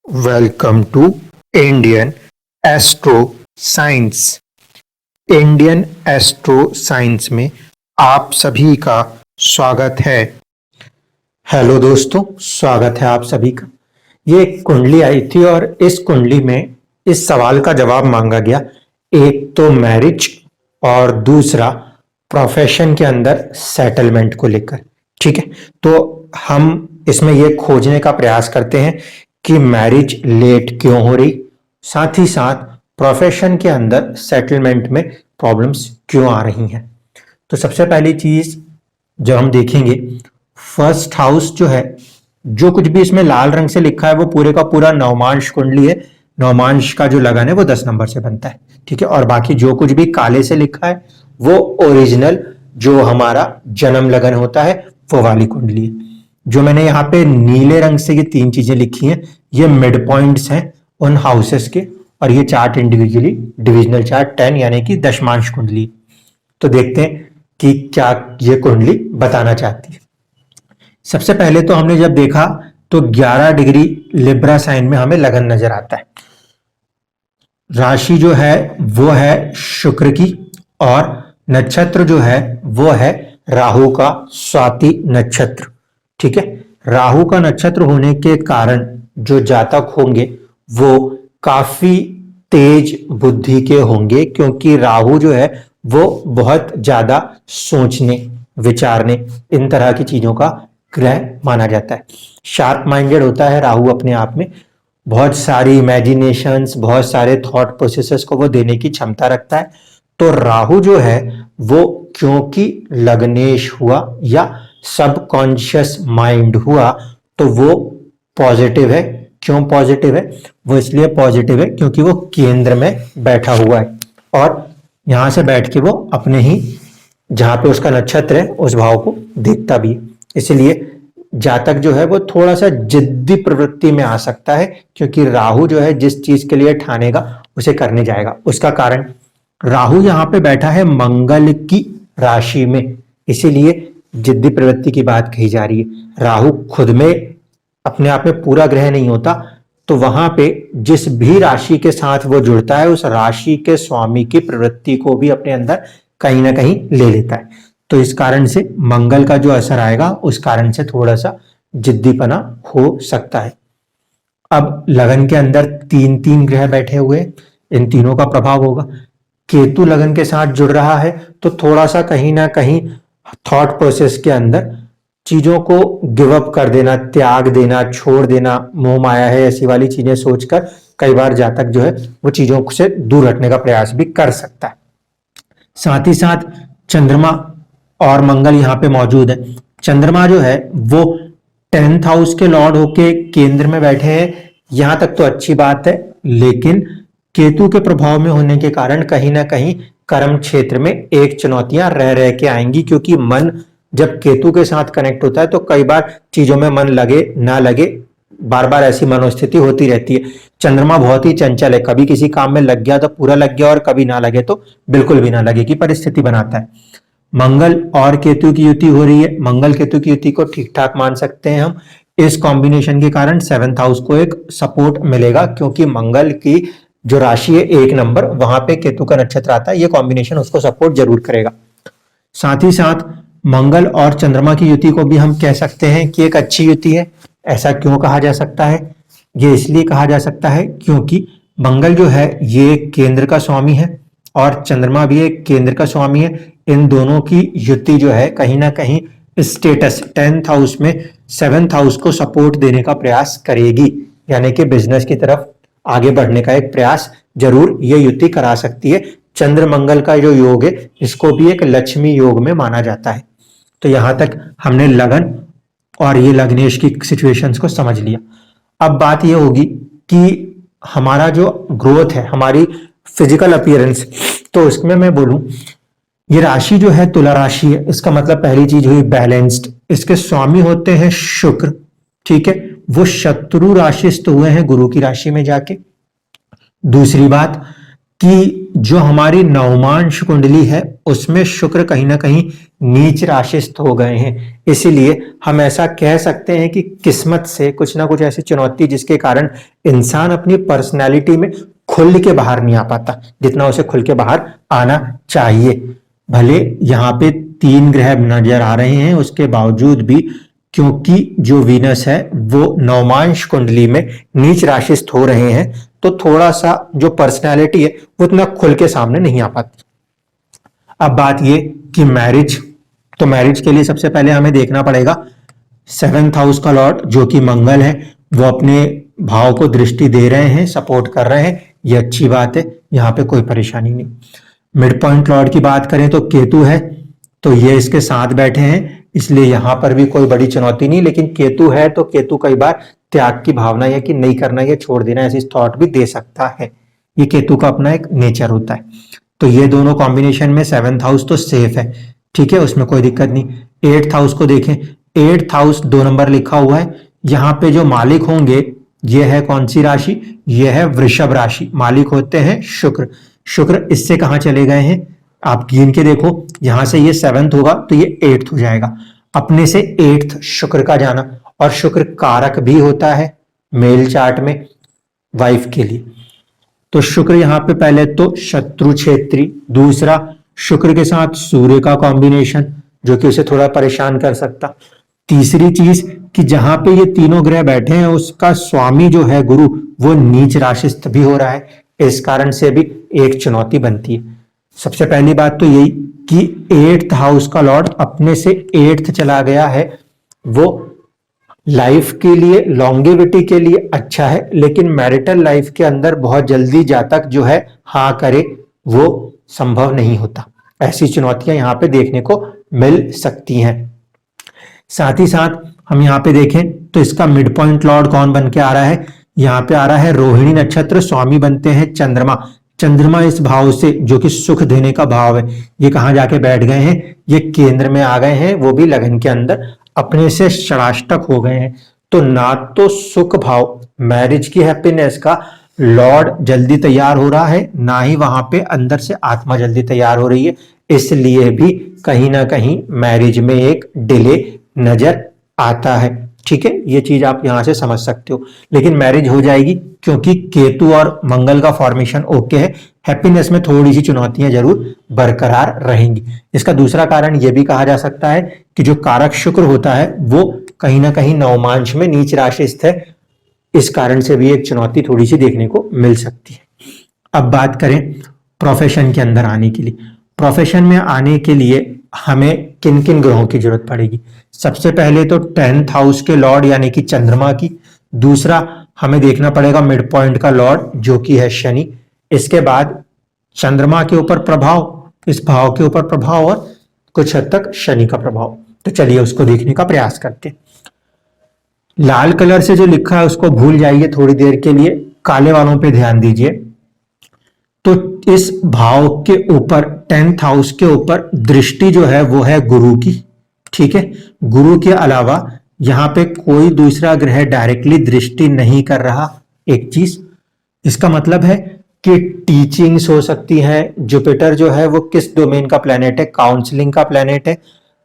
Welcome to Indian astro science. Indian astro science में आप सभी का स्वागत है। हेलो दोस्तों, स्वागत है आप सभी का। ये एक कुंडली आई थी और इस कुंडली में इस सवाल का जवाब मांगा गया, एक तो मैरिज और दूसरा प्रोफेशन के अंदर सेटलमेंट को लेकर। ठीक है, तो हम इसमें ये खोजने का प्रयास करते हैं कि मैरिज लेट क्यों हो रही, साथ ही साथ प्रोफेशन के अंदर सेटलमेंट में प्रॉब्लम्स क्यों आ रही हैं। तो सबसे पहली चीज जो हम देखेंगे, फर्स्ट हाउस जो है, जो कुछ भी इसमें लाल रंग से लिखा है वो पूरे का पूरा नवमांश कुंडली है। नवमांश का जो लगन है वो 10 नंबर से बनता है। ठीक है, और बाकी जो कुछ भी काले से लिखा है वो ओरिजिनल जो हमारा जन्म लगन होता है वो वाली कुंडली है। जो मैंने यहाँ पे नीले रंग से ये 3 चीजें लिखी हैं, ये मिड पॉइंट्स हैं उन हाउसेस के, और ये चार्ट इंडिविजुअली डिविजनल चार्ट 10 यानी कि दशमांश कुंडली। तो देखते हैं कि क्या ये कुंडली बताना चाहती है। सबसे पहले तो हमने जब देखा तो 11 डिग्री लिब्रा साइन में हमें लगन नजर आता है। राशि जो है वो है शुक्र की, और नक्षत्र जो है वो है राहु का स्वाति नक्षत्र। ठीक है, राहु का नक्षत्र होने के कारण जो जातक होंगे वो काफी तेज बुद्धि के होंगे, क्योंकि राहु जो है वो बहुत ज्यादा सोचने विचारने इन तरह की चीजों का ग्रह माना जाता है। शार्प माइंडेड होता है राहु अपने आप में, बहुत सारी इमेजिनेशंस, बहुत सारे थॉट प्रोसेसेस को वो देने की क्षमता रखता है। तो राहु जो है वो क्योंकि लग्नेश हुआ या सबकॉन्शियस माइंड हुआ तो वो पॉजिटिव है। क्यों पॉजिटिव है? वो इसलिए पॉजिटिव है क्योंकि वो केंद्र में बैठा हुआ है, और यहां से बैठ के वो अपने ही जहां पे उसका नक्षत्र है उस भाव को देखता भी है। इसलिए जातक जो है वो थोड़ा सा जिद्दी प्रवृत्ति में आ सकता है, क्योंकि राहु जो है जिस चीज के लिए ठानेगा उसे करने जाएगा। उसका कारण राहु यहां पे बैठा है मंगल की राशि में, इसीलिए जिद्दी प्रवृत्ति की बात कही जा रही है। राहु खुद में अपने आप में पूरा ग्रह नहीं होता, तो वहां पे जिस भी राशि के साथ वो जुड़ता है उस राशि के स्वामी की प्रवृत्ति को भी अपने अंदर कहीं ना कहीं ले लेता है। तो इस कारण से मंगल का जो असर आएगा उस कारण से थोड़ा सा जिद्दीपना हो सकता है। अब लगन के अंदर 3 ग्रह बैठे हुए, इन तीनों का प्रभाव होगा। केतु लगन के साथ जुड़ रहा है तो थोड़ा सा कहीं ना कहीं थॉट प्रोसेस के अंदर चीजों को गिव अप कर देना, त्याग देना, छोड़ देना, मोह माया है ऐसी वाली चीजें सोचकर कई बार जातक जो है वो चीजों से दूर हटने का प्रयास भी कर सकता है। साथ ही साथ चंद्रमा और मंगल यहाँ पे मौजूद है। चंद्रमा जो है वो 10th हाउस के लॉर्ड होके केंद्र में बैठे हैं, यहां तक तो अच्छी बात है, लेकिन केतु के प्रभाव में होने के कारण कहीं ना कहीं कर्म क्षेत्र में एक चुनौतियां रह रह के आएंगी, क्योंकि मन जब केतु के साथ कनेक्ट होता है तो कई बार चीजों में मन लगे ना लगे, बार बार ऐसी मनोस्थिति होती रहती है। चंद्रमा बहुत ही चंचल है, कभी किसी काम में लग गया तो पूरा लग गया, और कभी ना लगे तो बिल्कुल भी ना लगे की परिस्थिति बनाता है। मंगल और केतु की युति हो रही है, मंगल केतु की युति को ठीक ठाक मान सकते हैं हम। इस कॉम्बिनेशन के कारण 7th हाउस को एक सपोर्ट मिलेगा, क्योंकि मंगल की जो राशि है 1 नंबर, वहां पे केतु का नक्षत्र आता है, ये कॉम्बिनेशन उसको सपोर्ट जरूर करेगा। साथ ही साथ मंगल और चंद्रमा की युति को भी हम कह सकते हैं कि एक अच्छी युति है। ऐसा क्यों कहा जा सकता है? ये इसलिए कहा जा सकता है क्योंकि मंगल जो है ये केंद्र का स्वामी है और चंद्रमा भी एक केंद्र का स्वामी है। इन दोनों की युति जो है कहीं ना कहीं स्टेटस 10th हाउस में 7th हाउस को सपोर्ट देने का प्रयास करेगी, यानी कि बिजनेस की तरफ आगे बढ़ने का एक प्रयास जरूर ये युति करा सकती है। चंद्र मंगल का जो योग है इसको भी एक लक्ष्मी योग में माना जाता है। तो यहां तक हमने लगन और ये लग्नेश की सिचुएशंस को समझ लिया। अब बात ये होगी कि हमारा जो ग्रोथ है, हमारी फिजिकल अपीयरेंस, तो उसमें मैं बोलूं ये राशि जो है तुला राशि है, इसका मतलब पहली चीज हुई बैलेंस्ड। इसके स्वामी होते हैं शुक्र, ठीक है, वो शत्रु राशिस्थ हुए हैं गुरु की राशि में जाके। दूसरी बात, कि जो हमारी नवमांश कुंडली है उसमें शुक्र कहीं ना कहीं नीच राशिस्थ हो गए हैं, इसीलिए हम ऐसा कह सकते हैं कि किस्मत से कुछ ना कुछ ऐसी चुनौती जिसके कारण इंसान अपनी पर्सनैलिटी में खुल के बाहर नहीं आ पाता जितना उसे खुल के बाहर आना चाहिए। भले यहाँ पे 3 ग्रह नजर आ रहे हैं, उसके बावजूद भी क्योंकि जो वीनस है वो नवमांश कुंडली में नीच राशिस्थ हो रहे हैं, तो थोड़ा सा जो पर्सनैलिटी है वो इतना खुल के सामने नहीं आ पाती। अब बात ये कि मैरिज, तो मैरिज के लिए सबसे पहले हमें देखना पड़ेगा 7th हाउस का लॉर्ड जो कि मंगल है वो अपने भाव को दृष्टि दे रहे हैं, सपोर्ट कर रहे हैं, ये अच्छी बात है, यहाँ पे कोई परेशानी नहीं। मिड पॉइंट लॉर्ड की बात करें तो केतु है, तो ये इसके साथ बैठे हैं, इसलिए यहां पर भी कोई बड़ी चुनौती नहीं, लेकिन केतु है तो केतु कई बार त्याग की भावना या कि नहीं करना या छोड़ देना ऐसी थॉट भी दे सकता है, ये केतु का अपना एक नेचर होता है। तो ये दोनों कॉम्बिनेशन में 7th हाउस तो सेफ है, ठीक है, उसमें कोई दिक्कत नहीं। 8th हाउस को देखें, 8th हाउस 2 नंबर लिखा हुआ है, यहाँ पे जो मालिक होंगे ये है कौन सी राशि, ये है वृषभ राशि, मालिक होते हैं शुक्र। शुक्र इससे कहां चले गए हैं, आप गिन के देखो, यहां से ये 7th होगा तो ये 8th हो जाएगा, अपने से 8th शुक्र का जाना, और शुक्र कारक भी होता है मेल चार्ट में वाइफ के लिए। तो शुक्र यहां पे पहले तो शत्रु क्षेत्री, दूसरा शुक्र के साथ सूर्य का कॉम्बिनेशन जो कि उसे थोड़ा परेशान कर सकता, तीसरी चीज कि जहां पे ये तीनों ग्रह बैठे हैं उसका स्वामी जो है गुरु वो नीच राशिस्थ भी हो रहा है, इस कारण से भी एक चुनौती बनती है। सबसे पहली बात तो यही कि 8th हाउस का लॉर्ड अपने से 8th चला गया है, वो लाइफ के लिए लॉन्गेविटी के लिए अच्छा है, लेकिन मैरिटल लाइफ के अंदर बहुत जल्दी जातक जो है हाँ करे वो संभव नहीं होता, ऐसी चुनौतियां यहां पे देखने को मिल सकती हैं। साथ ही साथ हम यहाँ पे देखें तो इसका मिड पॉइंट लॉर्ड कौन बन के आ रहा है, यहाँ पे आ रहा है रोहिणी नक्षत्र, स्वामी बनते हैं चंद्रमा। चंद्रमा इस भाव से जो कि सुख देने का भाव है, ये कहां जाके बैठ गए हैं, ये केंद्र में आ गए हैं, वो भी लगन के अंदर अपने से षडाष्टक हो गए हैं। तो ना तो सुख भाव मैरिज की हैप्पीनेस का लॉर्ड जल्दी तैयार हो रहा है, ना ही वहां पे अंदर से आत्मा जल्दी तैयार हो रही है, इसलिए भी कहीं ना कहीं मैरिज में एक डिले नजर आता है। ठीक है, ये चीज आप यहां से समझ सकते हो, लेकिन मैरिज हो जाएगी क्योंकि केतु और मंगल का फॉर्मेशन ओके है। हैप्पीनेस में थोड़ी सी चुनौतियां जरूर बरकरार रहेंगी। इसका दूसरा कारण यह भी कहा जा सकता है कि जो कारक शुक्र होता है वो कहीं ना कहीं नवमांश में नीच राशिस्थ है, इस कारण से भी एक चुनौती थोड़ी सी देखने को मिल सकती है। अब बात करें प्रोफेशन के अंदर आने के लिए, प्रोफेशन में आने के लिए हमें किन किन ग्रहों की जरूरत पड़ेगी। सबसे पहले तो 10th हाउस के लॉर्ड यानी कि चंद्रमा की, दूसरा हमें देखना पड़ेगा मिड पॉइंट का लॉर्ड जो कि है शनि, इसके बाद चंद्रमा के ऊपर प्रभाव, इस भाव के ऊपर प्रभाव और कुछ हद तक शनि का प्रभाव। तो चलिए उसको देखने का प्रयास करते हैं। लाल कलर से जो लिखा है उसको भूल जाइए थोड़ी देर के लिए, काले वालों पे ध्यान दीजिए। तो इस भाव के ऊपर 10th हाउस के ऊपर दृष्टि जो है वो है गुरु की, ठीक है, गुरु के अलावा यहां पे कोई दूसरा ग्रह डायरेक्टली दृष्टि नहीं कर रहा। एक चीज इसका मतलब है कि टीचिंग्स हो सकती है, जुपिटर जो है वो किस डोमेन का प्लेनेट है, काउंसलिंग का प्लेनेट है,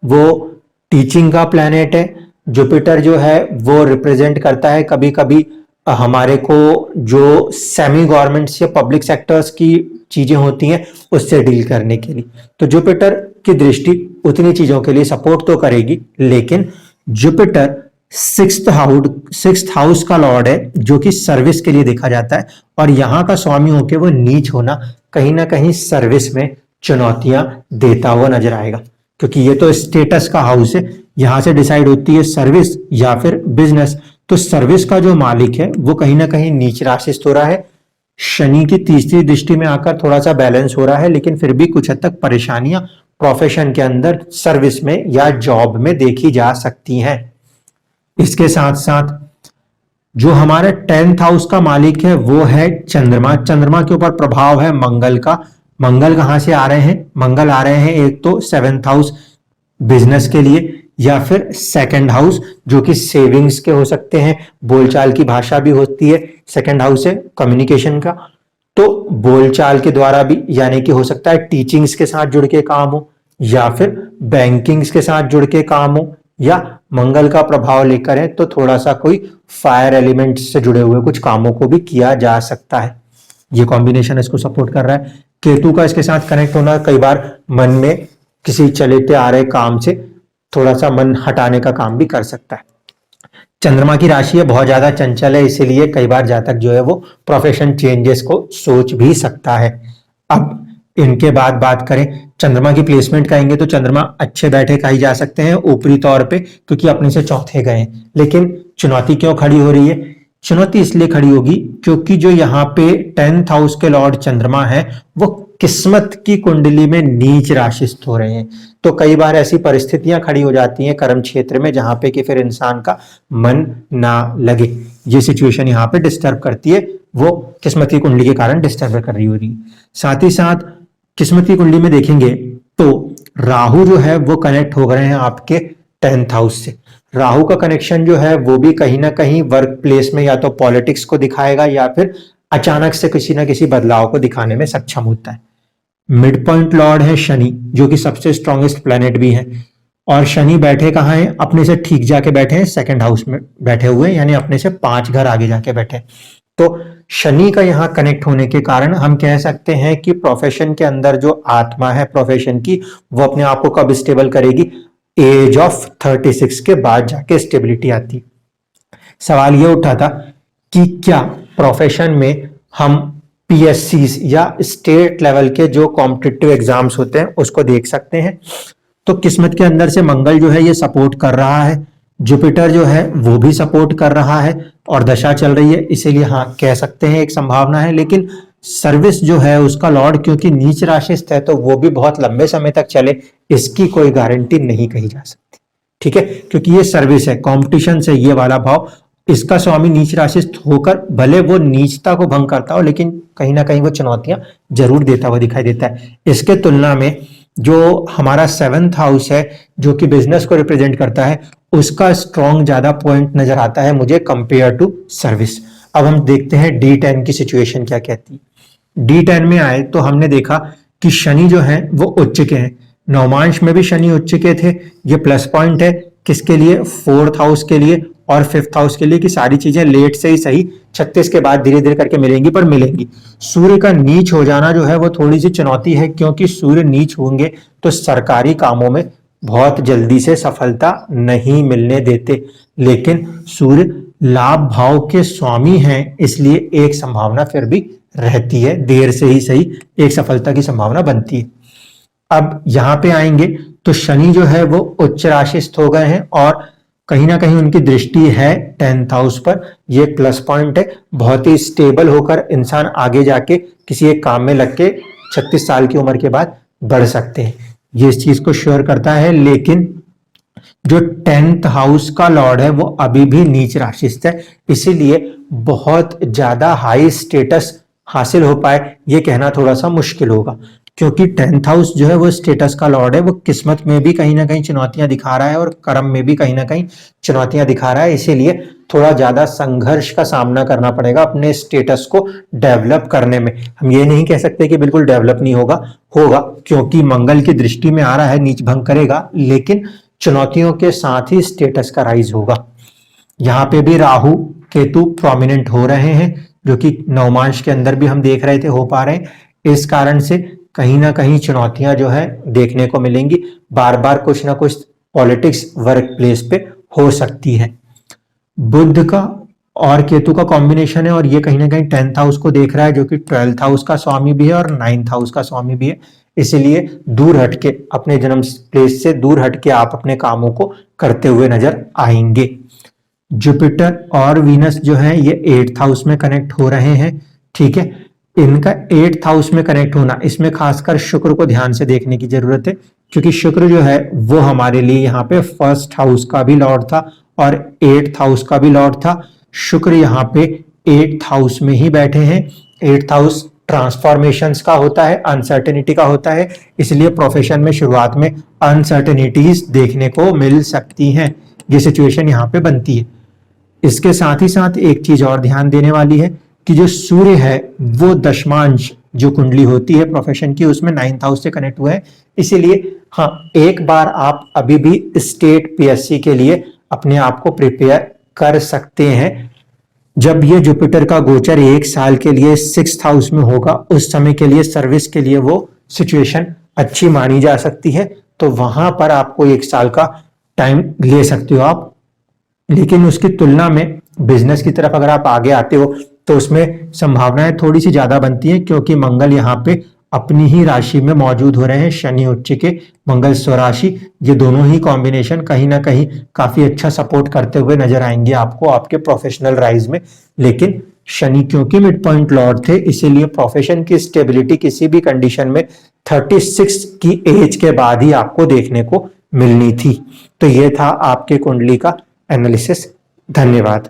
वो टीचिंग का प्लेनेट है। जुपिटर जो है वो रिप्रेजेंट करता है कभी कभी हमारे को जो सेमी गवर्नमेंट्स या पब्लिक सेक्टर्स की चीजें होती हैं उससे डील करने के लिए। तो जुपिटर की दृष्टि उतनी चीजों के लिए सपोर्ट तो करेगी, लेकिन जुपिटर 6th हाउस का लॉर्ड है जो कि सर्विस के लिए देखा जाता है, और यहां का स्वामी होके वो नीच होना कहीं ना कहीं सर्विस में चुनौतियां देता हुआ नजर आएगा, क्योंकि ये तो स्टेटस का हाउस है, यहां से डिसाइड होती है सर्विस या फिर बिजनेस। तो सर्विस का जो मालिक है वो कहीं ना कहीं नीच राशिस्थ हो रहा है, शनि की तीसरी दृष्टि में आकर थोड़ा सा बैलेंस हो रहा है, लेकिन फिर भी कुछ हद तक परेशानियां प्रोफेशन के अंदर सर्विस में या जॉब में देखी जा सकती हैं। इसके साथ साथ जो हमारा 10th हाउस का मालिक है वो है चंद्रमा, चंद्रमा के ऊपर प्रभाव है मंगल का। मंगल कहां से आ रहे हैं, मंगल आ रहे हैं एक तो 7th हाउस बिजनेस के लिए, या फिर 2nd हाउस जो कि सेविंग्स के हो सकते हैं, बोलचाल की भाषा भी होती है, 2nd हाउस है कम्युनिकेशन का। तो बोलचाल के द्वारा भी, यानी कि हो सकता है टीचिंग्स के साथ जुड़ के काम हो, या फिर बैंकिंग्स के साथ जुड़ के काम हो, या मंगल का प्रभाव लेकर है तो थोड़ा सा कोई फायर एलिमेंट से जुड़े हुए कुछ कामों को भी किया जा सकता है। ये कॉम्बिनेशन इसको सपोर्ट कर रहा है। केतु का इसके साथ कनेक्ट होना कई बार मन में किसी चलते आ रहे काम से थोड़ा सा मन हटाने का काम भी कर सकता है। चंद्रमा की राशि है, बहुत ज्यादा चंचल है, इसीलिए कई बार जातक जो है वो प्रोफेशन चेंजेस को सोच भी सकता है। अब इनके बाद बात करें चंद्रमा की प्लेसमेंट कहेंगे तो चंद्रमा अच्छे बैठे कही जा सकते हैं ऊपरी तौर पे, क्योंकि अपने से चौथे गए। लेकिन चुनौती क्यों खड़ी हो रही है? चुनौती इसलिए खड़ी होगी क्योंकि जो यहाँ पे 10th हाउस के लॉर्ड चंद्रमा है वो किस्मत की कुंडली में नीच राशिस्थ हो रहे हैं। तो कई बार ऐसी परिस्थितियां खड़ी हो जाती हैं कर्म क्षेत्र में जहां पे कि फिर इंसान का मन ना लगे। ये सिचुएशन यहाँ पे डिस्टर्ब करती है, वो किस्मत की कुंडली के कारण डिस्टर्ब कर रही हो रही है। साथ ही साथ किस्मत की कुंडली में देखेंगे तो राहु जो है वो कनेक्ट हो गए हैं आपके 10th हाउस से। राहु का कनेक्शन जो है वो भी कहीं ना कहीं वर्क प्लेस में या तो पॉलिटिक्स को दिखाएगा या फिर अचानक से किसी ना किसी बदलाव को दिखाने में सक्षम होता है। मिड पॉइंट लॉर्ड है शनि, जो कि सबसे स्ट्रॉन्गेस्ट प्लेनेट भी है, और शनि बैठे कहाँ हैं? अपने से ठीक जाके बैठे हैं, 2nd हाउस में बैठे हुए हैं, यानी अपने से 5 घर आगे जाके बैठे। तो शनि का यहाँ कनेक्ट होने के कारण हम कह सकते हैं कि प्रोफेशन के अंदर जो आत्मा है प्रोफेशन की, वो अपने आप को कब स्टेबल करेगी? एज ऑफ 36 के बाद जाके स्टेबिलिटी आती। सवाल ये उठा था कि क्या प्रोफेशन में हम पीएससीज या स्टेट लेवल के जो कॉम्पिटिटिव एग्जाम्स होते हैं उसको देख सकते हैं? तो किस्मत के अंदर से मंगल जो है ये सपोर्ट कर रहा है, जुपिटर जो है वो भी सपोर्ट कर रहा है और दशा चल रही है, इसीलिए हाँ कह सकते हैं एक संभावना है। लेकिन सर्विस जो है उसका लॉर्ड क्योंकि नीच राशिस्थ है तो वो भी बहुत लंबे समय तक चले, इसकी कोई गारंटी नहीं कही जा सकती। ठीक है, क्योंकि ये सर्विस है, कंपटीशन से ये वाला भाव, इसका स्वामी नीच राशिस्थ होकर भले वो नीचता को भंग करता हो लेकिन कहीं ना कहीं वो चुनौतियां जरूर देता हुआ दिखाई देता है। इसके तुलना में जो हमारा 7th हाउस है जो कि बिजनेस को रिप्रेजेंट करता है, उसका स्ट्रॉन्ग ज्यादा पॉइंट नजर आता है मुझे कंपेयर टू सर्विस। अब हम देखते हैं D10 की सिचुएशन क्या कहती है। D10 में आए तो हमने देखा कि शनि जो है वो उच्च के हैं, नवमांश में भी शनि उच्च के थे। ये प्लस पॉइंट है किसके लिए? 4th हाउस के लिए और 5th हाउस के लिए, कि सारी चीजें लेट से ही सही 36 के बाद धीरे धीरे करके मिलेंगी, पर मिलेंगी। सूर्य का नीच हो जाना जो है वो थोड़ी सी चुनौती है, क्योंकि सूर्य नीच होंगे तो सरकारी कामों में बहुत जल्दी से सफलता नहीं मिलने देते। लेकिन सूर्य लाभ भाव के स्वामी हैं, इसलिए एक संभावना फिर भी रहती है, देर से ही सही एक सफलता की संभावना बनती है। अब यहां पे आएंगे तो शनि जो है वो उच्च राशिस्थ हो गए हैं और कहीं ना कहीं उनकी दृष्टि है 10th हाउस पर। ये प्लस पॉइंट है, बहुत ही स्टेबल होकर इंसान आगे जाके किसी एक काम में लग के 36 साल की उम्र के बाद बढ़ सकते हैं, ये इस चीज को श्योर करता है। लेकिन जो 10th हाउस का लॉर्ड है वो अभी भी नीच राशिस्थ है, इसीलिए बहुत ज्यादा हाई स्टेटस हासिल हो पाए ये कहना थोड़ा सा मुश्किल होगा, क्योंकि 10th हाउस जो है वो स्टेटस का लॉर्ड है, वो किस्मत में भी कहीं ना कहीं चुनौतियां दिखा रहा है और कर्म में भी कहीं ना कहीं चुनौतियां दिखा रहा है। इसीलिए थोड़ा ज्यादा संघर्ष का सामना करना पड़ेगा अपने स्टेटस को डेवलप करने में। हम ये नहीं कह सकते कि बिल्कुल डेवलप नहीं होगा, होगा, क्योंकि मंगल की दृष्टि में आ रहा है, नीच भंग करेगा, लेकिन चुनौतियों के साथ ही स्टेटस का राइज होगा। यहाँ पे भी राहु केतु प्रोमिनेंट हो रहे हैं, जो कि नवमांश के अंदर भी हम देख रहे थे हो पा रहे हैं। इस कारण से कहीं ना कहीं चुनौतियां जो है देखने को मिलेंगी, बार बार कुछ ना कुछ पॉलिटिक्स वर्क प्लेस पे हो सकती है। बुध का और केतु का कॉम्बिनेशन है और ये कहीं ना कहीं 10th हाउस को देख रहा है, जो कि 12th हाउस का स्वामी भी है और 9th हाउस का स्वामी भी है। इसलिए दूर हटके, अपने जन्म प्लेस से दूर हटके आप अपने कामों को करते हुए नजर आएंगे। जुपिटर और वीनस जो है ये 8th हाउस में कनेक्ट हो रहे हैं। ठीक है, इनका 8th हाउस में कनेक्ट होना, इसमें खासकर शुक्र को ध्यान से देखने की जरूरत है, क्योंकि शुक्र जो है वो हमारे लिए यहाँ पे 1st हाउस का भी लॉर्ड था और 8th हाउस का भी लॉर्ड था। शुक्र यहाँ पे 8th हाउस में ही बैठे हैं। 8th हाउस ट्रांसफॉर्मेशंस का होता है, अनसर्टेनिटी का होता है, इसलिए प्रोफेशन में शुरुआत में अनसर्टेनिटीज देखने को मिल सकती हैं। ये सिचुएशन यहाँ पे बनती है। इसके साथ ही साथ एक चीज और ध्यान देने वाली है कि जो सूर्य है वो दशमांश जो कुंडली होती है प्रोफेशन की उसमें 9th हाउस से कनेक्ट हुआ है। इसीलिए हाँ, एक बार आप अभी भी स्टेट पीएससी के लिए अपने आप को प्रिपेयर कर सकते हैं। जब ये जुपिटर का गोचर 1 साल के लिए 6th हाउस में होगा, उस समय के लिए सर्विस के लिए वो सिचुएशन अच्छी मानी जा सकती है, तो वहां पर आपको 1 साल का टाइम ले सकते हो आप। लेकिन उसकी तुलना में बिजनेस की तरफ अगर आप आगे आते हो तो उसमें संभावनाएं थोड़ी सी ज्यादा बनती हैं, क्योंकि मंगल यहाँ पे अपनी ही राशि में मौजूद हो रहे हैं, शनि उच्च के मंगल स्वराशि, ये दोनों ही कॉम्बिनेशन कहीं ना कहीं काफी अच्छा सपोर्ट करते हुए नजर आएंगे आपको आपके प्रोफेशनल राइज में। लेकिन शनि क्योंकि मिड पॉइंट लॉर्ड थे, इसीलिए प्रोफेशन की स्टेबिलिटी किसी भी कंडीशन में 36 की एज के बाद ही आपको देखने को मिलनी थी। तो ये था आपके कुंडली का एनालिसिस। धन्यवाद।